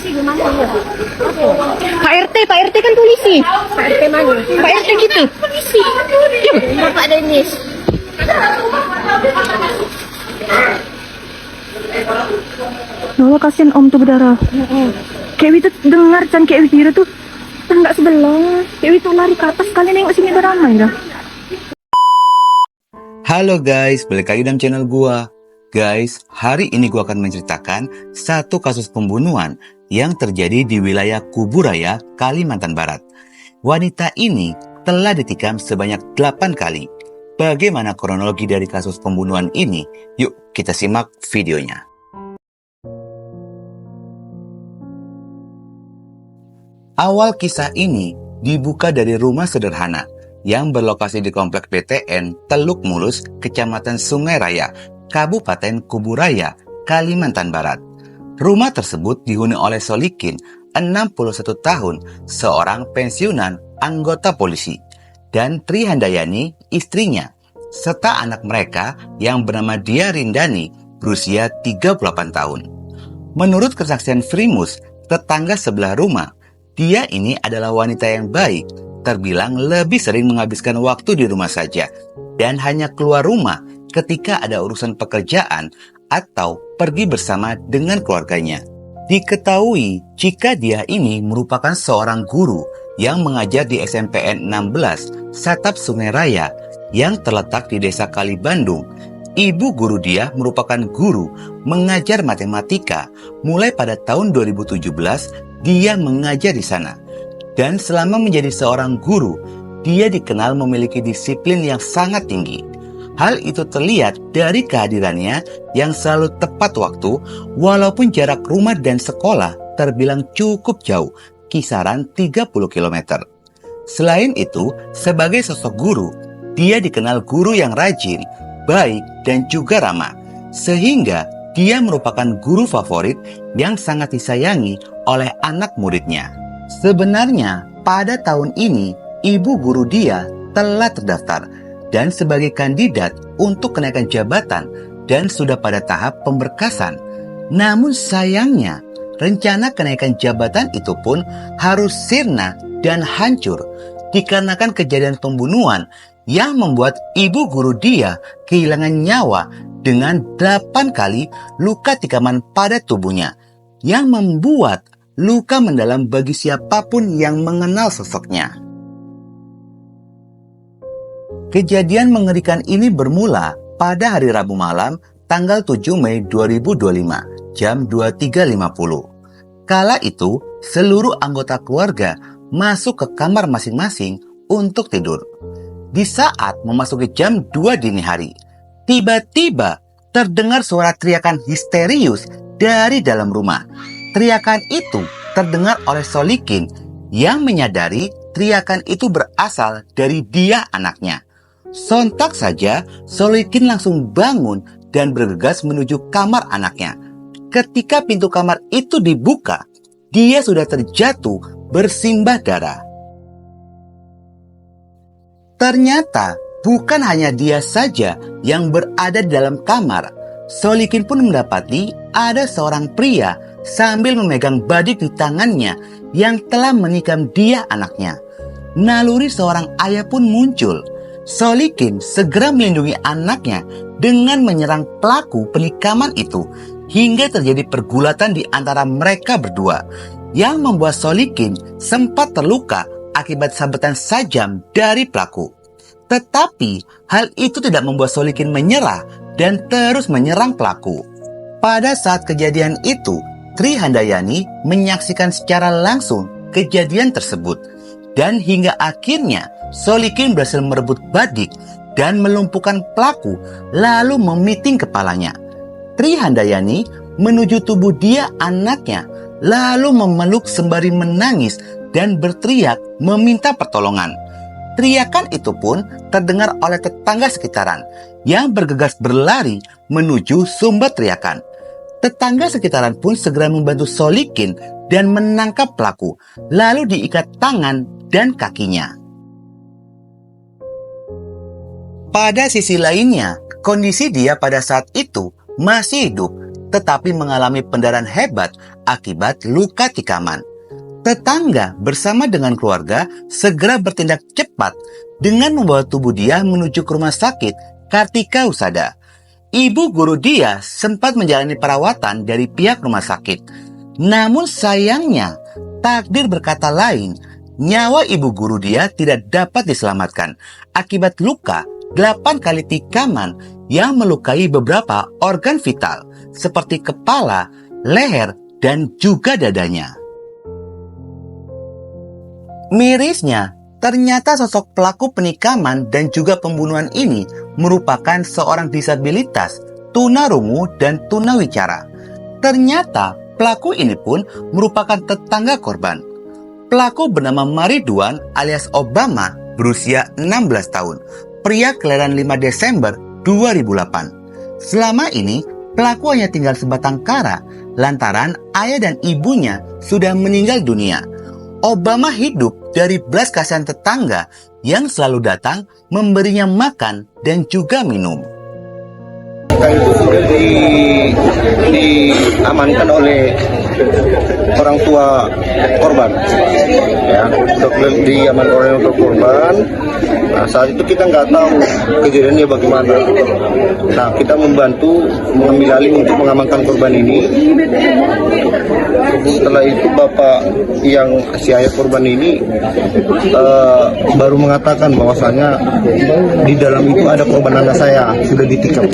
polisi gimana ya? Pak RT kan polisi. Pak RT mana? Pak RT gitu. Polisi. Bapak Denis. Ya Allah, kasihan Om tuh berdarah. Kayak itu dengar kan kayak itu tuh tangga sebelah. Kayak itu lari ke atas, kalian nengok sini udah ramai dah. Halo guys, balik lagi dalam channel gua. Guys, hari ini gua akan menceritakan satu kasus pembunuhan yang terjadi di wilayah Kuburaya, Kalimantan Barat. Wanita ini telah ditikam sebanyak 8 kali. Bagaimana kronologi dari kasus pembunuhan ini? Yuk kita simak videonya. Awal kisah ini dibuka dari rumah sederhana yang berlokasi di Komplek BTN Teluk Mulus, Kecamatan Sungai Raya, Kabupaten Kuburaya, Kalimantan Barat. Rumah tersebut dihuni oleh Solikin, 61 tahun, seorang pensiunan anggota polisi, dan Tri Handayani, istrinya, serta anak mereka yang bernama Dia Rindani, berusia 38 tahun. Menurut kesaksian Frimus, tetangga sebelah rumah, dia ini adalah wanita yang baik, terbilang lebih sering menghabiskan waktu di rumah saja, dan hanya keluar rumah ketika ada urusan pekerjaan atau pergi bersama dengan keluarganya. Diketahui jika dia ini merupakan seorang guru yang mengajar di SMPN 16 Satap Sungai Raya yang terletak di Desa Kali Bandung. Ibu guru dia merupakan guru mengajar matematika. Mulai pada tahun 2017 dia mengajar di sana. Dan selama menjadi seorang guru, dia dikenal memiliki disiplin yang sangat tinggi. Hal itu terlihat dari kehadirannya yang selalu tepat waktu, walaupun jarak rumah dan sekolah terbilang cukup jauh, kisaran 30 km. Selain itu, sebagai sosok guru, dia dikenal guru yang rajin, baik, dan juga ramah. Sehingga dia merupakan guru favorit yang sangat disayangi oleh anak muridnya. Sebenarnya, pada tahun ini, ibu guru dia telah terdaftar dan sebagai kandidat untuk kenaikan jabatan dan sudah pada tahap pemberkasan. Namun sayangnya, rencana kenaikan jabatan itu pun harus sirna dan hancur dikarenakan kejadian pembunuhan yang membuat ibu guru dia kehilangan nyawa dengan 8 kali luka tikaman pada tubuhnya yang membuat luka mendalam bagi siapapun yang mengenal sosoknya. Kejadian mengerikan ini bermula pada hari Rabu malam tanggal 7 Mei 2025 jam 23.50. Kala itu seluruh anggota keluarga masuk ke kamar masing-masing untuk tidur. Di saat memasuki jam 2 dini hari, tiba-tiba terdengar suara teriakan histerius dari dalam rumah. Teriakan itu terdengar oleh Solikin yang menyadari teriakan itu berasal dari dia anaknya. Sontak saja Solikin langsung bangun dan bergegas menuju kamar anaknya. Ketika pintu kamar itu dibuka, dia sudah terjatuh bersimbah darah. Ternyata bukan hanya dia saja yang berada di dalam kamar. Solikin pun mendapati ada seorang pria sambil memegang badik di tangannya yang telah menikam dia anaknya. Naluri seorang ayah pun muncul. Solikin segera melindungi anaknya dengan menyerang pelaku penikaman itu hingga terjadi pergulatan di antara mereka berdua yang membuat Solikin sempat terluka akibat sabetan sajam dari pelaku. Tetapi hal itu tidak membuat Solikin menyerah dan terus menyerang pelaku. Pada saat kejadian itu, Tri Handayani menyaksikan secara langsung kejadian tersebut dan hingga akhirnya Solikin berhasil merebut badik dan melumpuhkan pelaku lalu memiting kepalanya. Tri Handayani menuju tubuh dia anaknya lalu memeluk sembari menangis dan berteriak meminta pertolongan. Teriakan itu pun terdengar oleh tetangga sekitaran yang bergegas berlari menuju sumber teriakan. Tetangga sekitaran pun segera membantu Solikin dan menangkap pelaku, lalu diikat tangan dan kakinya. Pada sisi lainnya, kondisi dia pada saat itu masih hidup tetapi mengalami pendarahan hebat akibat luka tikaman. Tetangga bersama dengan keluarga segera bertindak cepat dengan membawa tubuh Dia menuju ke rumah sakit Kartika Husada. Ibu guru Dia sempat menjalani perawatan dari pihak rumah sakit. Namun sayangnya, takdir berkata lain. Nyawa ibu guru Dia tidak dapat diselamatkan akibat luka 8 kali tikaman yang melukai beberapa organ vital seperti kepala, leher, dan juga dadanya. Mirisnya, ternyata sosok pelaku penikaman dan juga pembunuhan ini merupakan seorang disabilitas, tunarungu dan tunawicara. Ternyata pelaku ini pun merupakan tetangga korban. Pelaku bernama Mariduan alias Obama berusia 16 tahun, pria kelahiran 5 Desember 2008. Selama ini, pelaku hanya tinggal sebatang kara lantaran ayah dan ibunya sudah meninggal dunia. Obama hidup dari belas kasihan tetangga yang selalu datang memberinya makan dan juga minum. Itu sudah diamankan oleh orang tua korban, ya, diamankan oleh orang tua korban. Nah, saat itu kita nggak tahu kejadiannya bagaimana. Nah, kita membantu mengambil alih untuk mengamankan korban ini. Setelah itu bapak yang si ayah korban ini baru mengatakan bahwasanya di dalam itu ada korban anak saya sudah ditikam.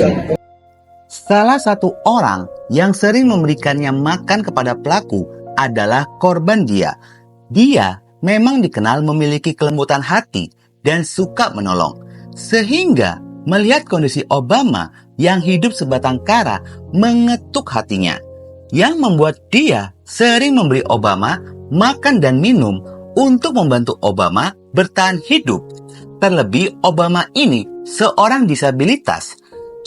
Salah satu orang yang sering memberikannya makan kepada pelaku adalah korban Dia. Dia memang dikenal memiliki kelembutan hati dan suka menolong. Sehingga melihat kondisi Obama yang hidup sebatang kara mengetuk hatinya. Yang membuat dia sering memberi Obama makan dan minum untuk membantu Obama bertahan hidup. Terlebih Obama ini seorang disabilitas.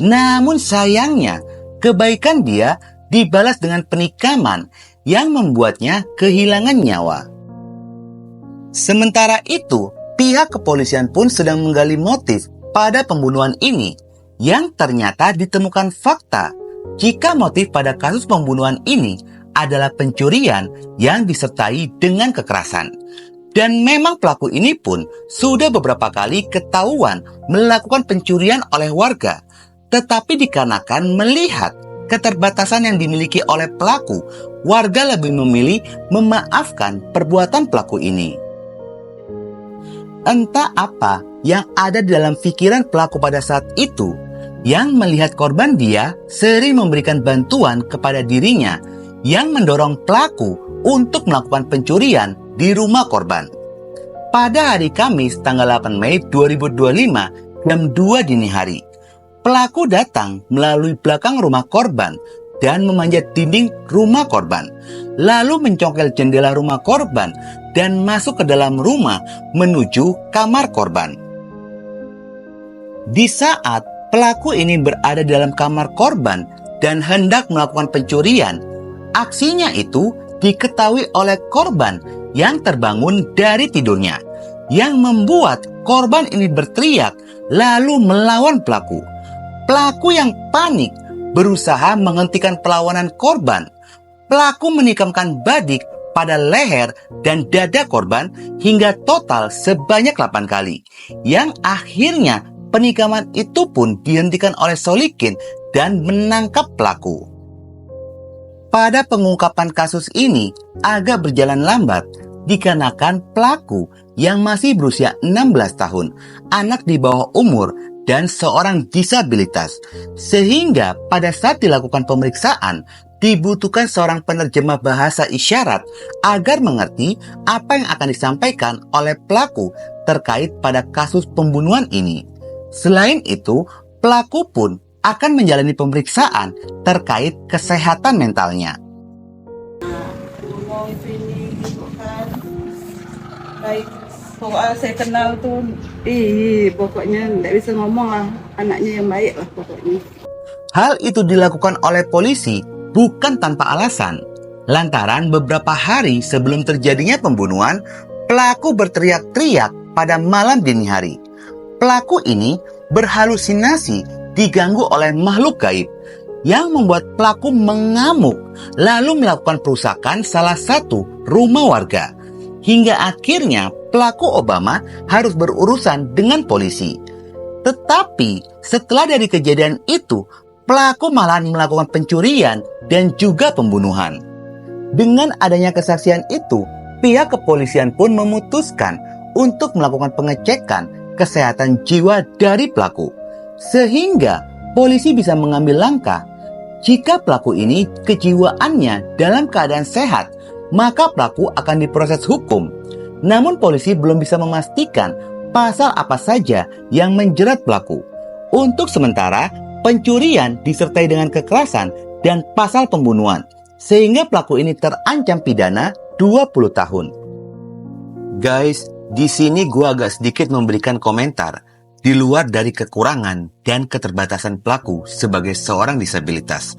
Namun sayangnya, kebaikan dia dibalas dengan penikaman yang membuatnya kehilangan nyawa. Sementara itu, pihak kepolisian pun sedang menggali motif pada pembunuhan ini, yang ternyata ditemukan fakta jika motif pada kasus pembunuhan ini adalah pencurian yang disertai dengan kekerasan. Dan memang pelaku ini pun sudah beberapa kali ketahuan melakukan pencurian oleh warga. Tetapi dikarenakan melihat keterbatasan yang dimiliki oleh pelaku, warga lebih memilih memaafkan perbuatan pelaku ini. Entah apa yang ada di dalam pikiran pelaku pada saat itu, yang melihat korban dia sering memberikan bantuan kepada dirinya, yang mendorong pelaku untuk melakukan pencurian di rumah korban. Pada hari Kamis tanggal 8 Mei 2025 jam 2 dini hari, pelaku datang melalui belakang rumah korban dan memanjat dinding rumah korban, lalu mencongkel jendela rumah korban dan masuk ke dalam rumah menuju kamar korban. Di saat pelaku ini berada dalam kamar korban dan hendak melakukan pencurian, aksinya itu diketahui oleh korban yang terbangun dari tidurnya, yang membuat korban ini berteriak lalu melawan pelaku. Pelaku yang panik berusaha menghentikan perlawanan korban. Pelaku menikamkan badik pada leher dan dada korban hingga total sebanyak 8 kali. Yang akhirnya penikaman itu pun dihentikan oleh Solikin dan menangkap pelaku. Pada pengungkapan kasus ini agak berjalan lambat dikarenakan pelaku yang masih berusia 16 tahun, anak di bawah umur, dan seorang disabilitas. Sehingga pada saat dilakukan pemeriksaan, dibutuhkan seorang penerjemah bahasa isyarat agar mengerti apa yang akan disampaikan oleh pelaku terkait pada kasus pembunuhan ini. Selain itu, pelaku pun akan menjalani pemeriksaan terkait kesehatan mentalnya. Baik, soal saya kenal tuh, pokoknya nggak bisa ngomong lah, anaknya yang baik lah pokoknya. Hal itu dilakukan oleh polisi bukan tanpa alasan. Lantaran beberapa hari sebelum terjadinya pembunuhan, pelaku berteriak-teriak pada malam dini hari. Pelaku ini berhalusinasi diganggu oleh makhluk gaib. yang membuat pelaku mengamuk lalu melakukan perusakan salah satu rumah warga. Hingga akhirnya pelaku Obama harus berurusan dengan polisi. Tetapi setelah dari kejadian itu, pelaku malahan melakukan pencurian dan juga pembunuhan. Dengan adanya kesaksian itu, pihak kepolisian pun memutuskan untuk melakukan pengecekan kesehatan jiwa dari pelaku. Sehingga polisi bisa mengambil langkah. Jika pelaku ini kejiwaannya dalam keadaan sehat, maka pelaku akan diproses hukum. Namun polisi belum bisa memastikan pasal apa saja yang menjerat pelaku. Untuk sementara, pencurian disertai dengan kekerasan dan pasal pembunuhan, sehingga pelaku ini terancam pidana 20 tahun. Guys, di sini gua agak sedikit memberikan komentar di luar dari kekurangan dan keterbatasan pelaku sebagai seorang disabilitas.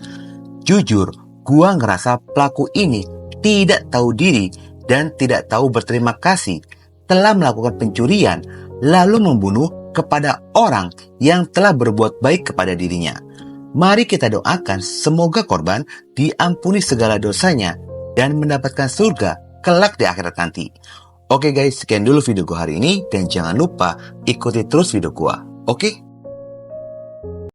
Jujur, gua ngerasa pelaku ini tidak tahu diri dan tidak tahu berterima kasih telah melakukan pencurian lalu membunuh kepada orang yang telah berbuat baik kepada dirinya. Mari kita doakan semoga korban diampuni segala dosanya dan mendapatkan surga kelak di akhirat nanti. Oke guys, sekian dulu video gua hari ini dan jangan lupa ikuti terus video gua. Oke?